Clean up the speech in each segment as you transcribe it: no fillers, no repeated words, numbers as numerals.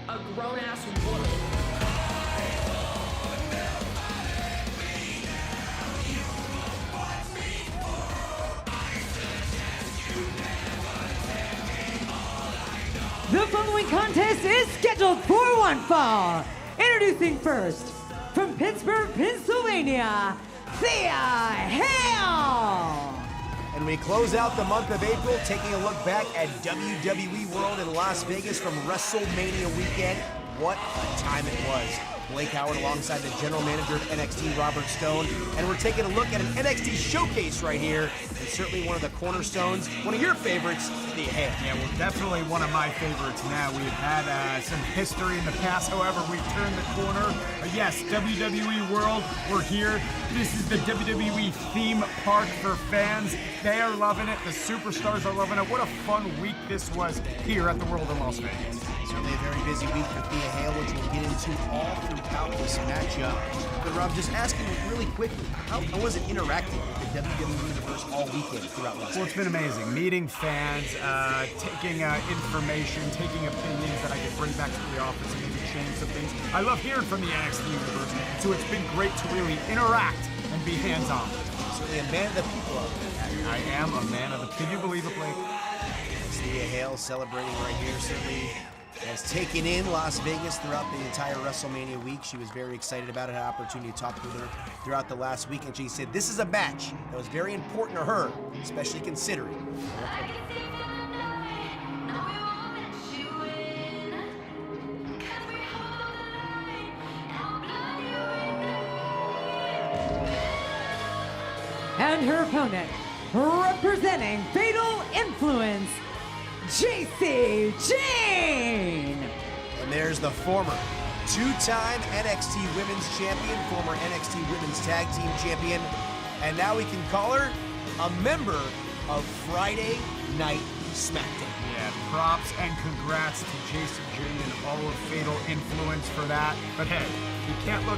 a grown-ass woman. The following contest is scheduled for one fall. Introducing first, from Pittsburgh, Pennsylvania, Thea Hale. And we close out the month of April taking a look back at WWE World in Las Vegas from WrestleMania weekend. What a time it was. Blake Howard alongside the general manager of NXT, Robert Stone. And we're taking a look at an NXT showcase right here. And certainly one of the cornerstones, one of your favorites, Thea Hale. Yeah, well, definitely one of my favorites now. We've had some history in the past, however, we've turned the corner. Yes, WWE World, we're here. This is the WWE theme park for fans. They are loving it. The superstars are loving it. What a fun week this was here at the World in Las Vegas. Certainly a very busy week for Thea Hale, which we'll get into all throughout this matchup. But Rob, just asking you really quickly, how was it interacting with the WWE Universe all weekend throughout Las Vegas? Well, it's been amazing. Meeting fans, taking information, taking opinions that I could bring back to the office and maybe change some things. I love hearing from the NXT Universe, so it's been great to really interact and be hands-on. Certainly a man of the people out there. I am a man of the... Can you believe it, Blake? Thea Hale celebrating right here, certainly has taken in Las Vegas throughout the entire WrestleMania week. She was very excited about it, had an opportunity to talk with her throughout the last week, and she said this is a match that was very important to her, especially considering. And her opponent, representing Fatal Influence, Jacy Jayne. And there's the former two-time NXT Women's Champion, former NXT Women's Tag Team Champion, and now we can call her a member of Friday Night SmackDown. Yeah, props and congrats to Jacy Jayne and all of Fatal Influence for that. But hey, you can't look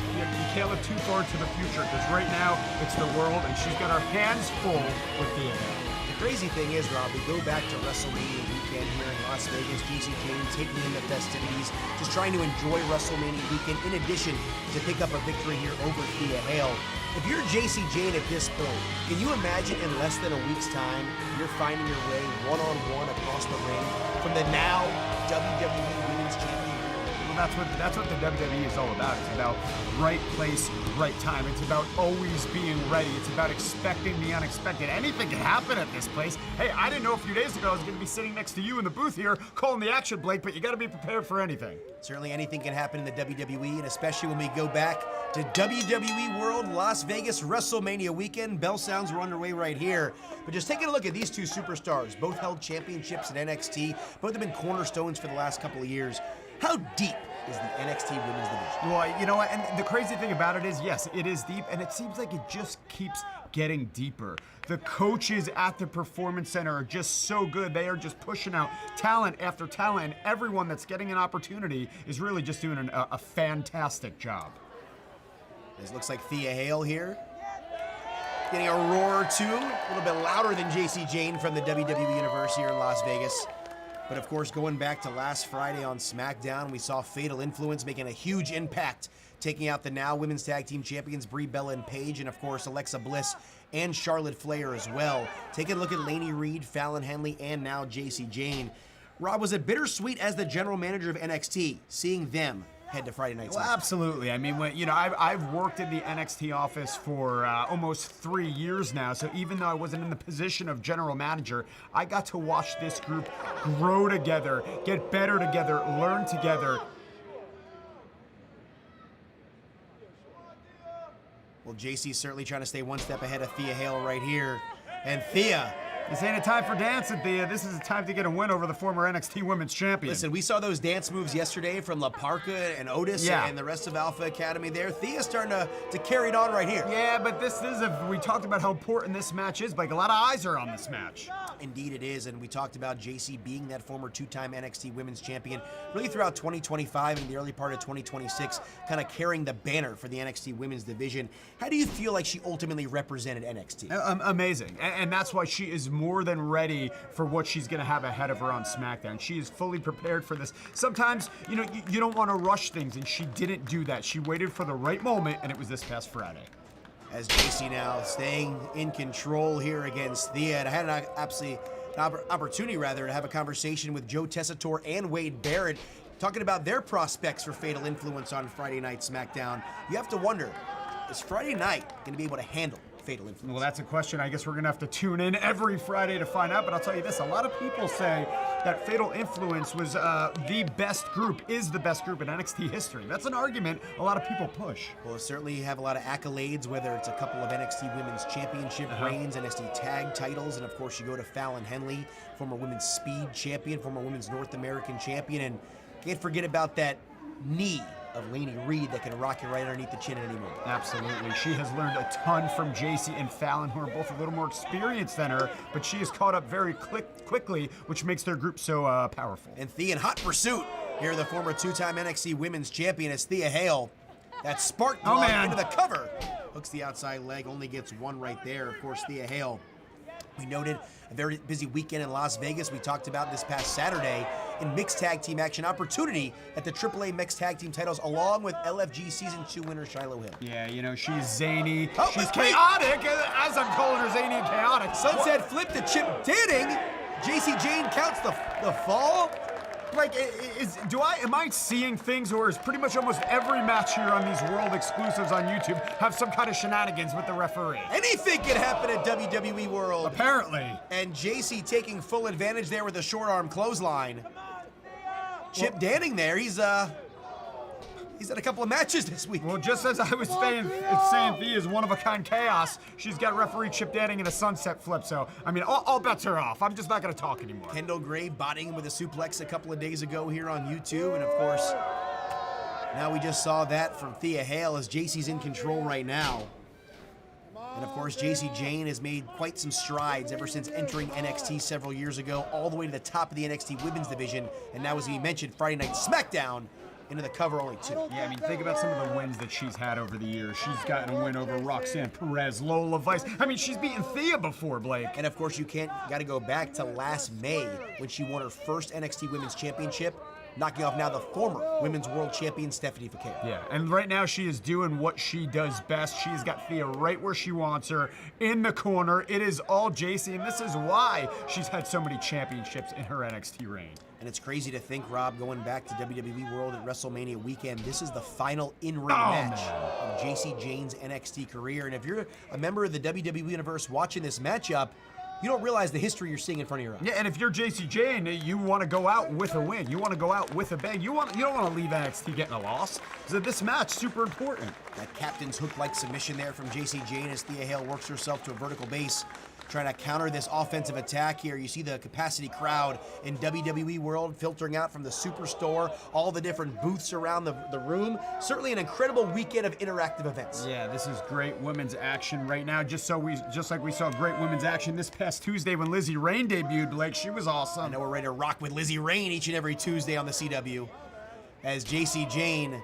too far to the future, because right now it's the world, and she's got her hands full with the event. The crazy thing is, Rob, we go back to WrestleMania weekend here in Las Vegas. Jacy Jayne taking in the festivities, just trying to enjoy WrestleMania weekend, in addition to pick up a victory here over Thea Hale. If you're Jacy Jayne at this point, can you imagine in less than a week's time, you're finding your way one-on-one across the ring from the now WWE Women's Champion? Well, that's what the WWE is all about. It's about right place, right time. It's about always being ready. It's about expecting the unexpected. Anything can happen at this place. Hey, I didn't know a few days ago I was going to be sitting next to you in the booth here calling the action, Blake, but you got to be prepared for anything. Certainly anything can happen in the WWE, and especially when we go back to WWE World Las Vegas WrestleMania weekend. Bell sounds are underway right here. But just taking a look at these two superstars, both held championships at NXT, both have been cornerstones for the last couple of years. How deep is the NXT Women's Division? Well, you know what, and the crazy thing about it is, yes, it is deep, and it seems like it just keeps getting deeper. The coaches at the Performance Center are just so good. They are just pushing out talent after talent, and everyone that's getting an opportunity is really just doing a fantastic job. This looks like Thea Hale here. Getting a roar or two, a little bit louder than Jacy Jayne from the WWE Universe here in Las Vegas. But of course, going back to last Friday on SmackDown, we saw Fatal Influence making a huge impact, taking out the now Women's Tag Team Champions Brie Bella and Paige, and of course Alexa Bliss and Charlotte Flair as well. Taking a look at Lainey Reed, Fallon Henley, and now Jacy Jayne. Rob, was it bittersweet as the general manager of NXT, seeing them head to Friday Night SmackDown? Well, absolutely. I mean, I've worked in the NXT office for almost 3 years now, so even though I wasn't in the position of general manager, I got to watch this group grow together, get better together, learn together. Well, Jacy's certainly trying to stay one step ahead of Thea Hale right here. And Thea, this ain't a time for dancing, Thea. This is a time to get a win over the former NXT Women's Champion. listen, we saw those dance moves yesterday from La Parka and Otis and the rest of Alpha Academy there. Thea's starting to carry it on right here. Yeah, but we talked about how important this match is. Like, a lot of eyes are on this match. Indeed it is, and we talked about Jacy being that former two-time NXT Women's Champion really throughout 2025 and the early part of 2026, kind of carrying the banner for the NXT Women's Division. How do you feel like she ultimately represented NXT? Amazing, and that's why she is more than ready for what she's going to have ahead of her on SmackDown. She is fully prepared for this. Sometimes, you know, you don't want to rush things, and she didn't do that. She waited for the right moment, and it was this past Friday. As JC now staying in control here against Thea. And I had an opportunity to have a conversation with Joe Tessitore and Wade Barrett, talking about their prospects for Fatal Influence on Friday Night SmackDown. You have to wonder, is Friday night going to be able to handle Fatal Influence? Well, that's a question I guess we're going to have to tune in every Friday to find out, but I'll tell you this, a lot of people say that Fatal Influence was the best group, is the best group in NXT history. That's an argument a lot of people push. Well, certainly have a lot of accolades, whether it's a couple of NXT Women's Championship reigns, NXT Tag titles, and of course you go to Fallon Henley, former Women's Speed Champion, former Women's North American Champion, and can't forget about that knee of Lainey Reed that can rock you right underneath the chin at any moment. Absolutely. She has learned a ton from JC and Fallon, who are both a little more experienced than her, but she has caught up very quickly, which makes their group so powerful. And Thea in hot pursuit. Here, the former two-time NXT Women's Champion is Thea Hale. That spark plug into the cover. Hooks the outside leg, only gets one right there. Of course, Thea Hale. We noted a very busy weekend in Las Vegas. We talked about this past Saturday in mixed tag team action, opportunity at the AAA mixed tag team titles, along with LFG Season 2 winner Shiloh Hill. Yeah, you know, she's zany, she's chaotic, as I'm calling her, zany and chaotic. Sunset flip to Chip Danning. JC Jane counts the fall. Like, am I seeing things, or is pretty much almost every match here on these world exclusives on YouTube have some kind of shenanigans with the referee? Anything can happen at WWE World. Apparently. And JC taking full advantage there with a short arm clothesline. Chip Danning there, he's had a couple of matches this week. Well, just as I was saying Thea is one-of-a-kind chaos, she's got referee Chip Danning in a sunset flip, so, I mean, all bets are off. I'm just not going to talk anymore. Kendall Gray botting him with a suplex a couple of days ago here on YouTube, and of course, now we just saw that from Thea Hale as JC's in control right now. And of course, JC Jane has made quite some strides ever since entering NXT several years ago, all the way to the top of the NXT Women's Division, and now, as we mentioned, Friday Night SmackDown, into the cover only 2. Yeah, I mean, think about some of the wins that she's had over the years. She's gotten a win over Roxanne Perez, Lola Vice. I mean, she's beaten Thea before, Blake. And of course, you got to go back to last May when she won her first NXT Women's Championship, knocking off now the former Women's World Champion Stephanie Fouquet. Yeah, and right now she is doing what she does best. She's got Thea right where she wants her, in the corner. It is all JC, and this is why she's had so many championships in her NXT reign. And it's crazy to think, Rob, going back to WWE World at WrestleMania weekend, this is the final in-ring match of JC Jane's NXT career. And if you're a member of the WWE Universe watching this matchup, you don't realize the history you're seeing in front of your eyes. Yeah, and if you're JC Jane, you want to go out with a win. You want to go out with a bang. You don't want to leave NXT getting a loss. So this match, super important. That captain's hook-like submission there from JC Jane as Thea Hale works herself to a vertical base, trying to counter this offensive attack here. You see the capacity crowd in WWE World filtering out from the Superstore, all the different booths around the room. Certainly an incredible weekend of interactive events. Yeah, this is great women's action right now. Just like we saw great women's action this past Tuesday when Lizzie Rain debuted, Blake. She was awesome. I know we're ready to rock with Lizzie Rain each and every Tuesday on the CW. As JC Jane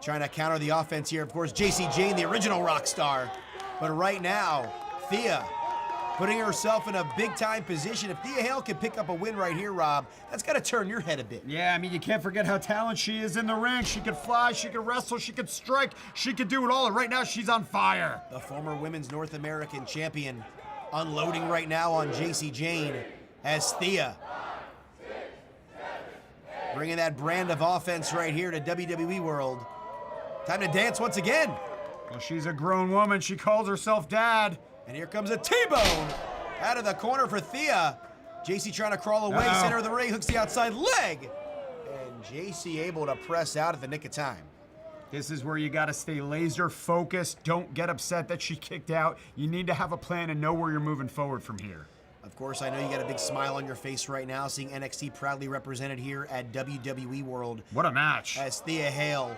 trying to counter the offense here. Of course, JC Jane, the original rock star. But right now, Thea putting herself in a big-time position. If Thea Hale can pick up a win right here, Rob, that's got to turn your head a bit. Yeah, I mean, you can't forget how talented she is in the ring. She could fly, she could wrestle, she could strike, she could do it all, and right now she's on fire. The former Women's North American Champion unloading right now on JC Jane as Thea bringing that brand of offense right here to WWE World. Time to dance once again. Well, she's a grown woman. She calls herself Dad. And here comes a T-bone out of the corner for Thea. JC trying to crawl away, center of the ring, hooks the outside leg. And JC able to press out at the nick of time. This is where you got to stay laser focused. Don't get upset that she kicked out. You need to have a plan and know where you're moving forward from here. Of course, I know you got a big smile on your face right now, seeing NXT proudly represented here at WWE World. What a match. As Thea Hale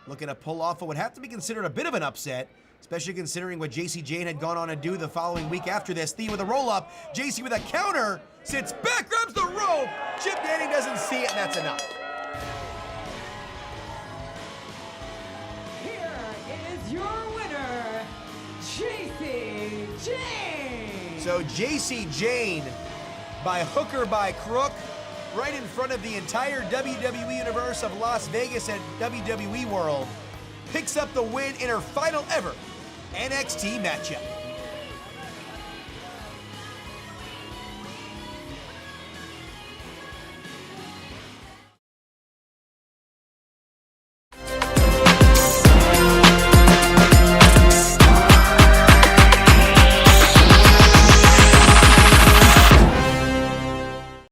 looking to pull off what would have to be considered a bit of an upset, especially considering what JC Jane had gone on to do the following week after this. Thea with a roll-up, JC with a counter, sits back, grabs the rope. Chip Danning doesn't see it, and that's enough. Here is your winner, JC Jane. So JC Jane, by hook or by crook, right in front of the entire WWE Universe of Las Vegas and WWE World, picks up the win in her final ever NXT matchup.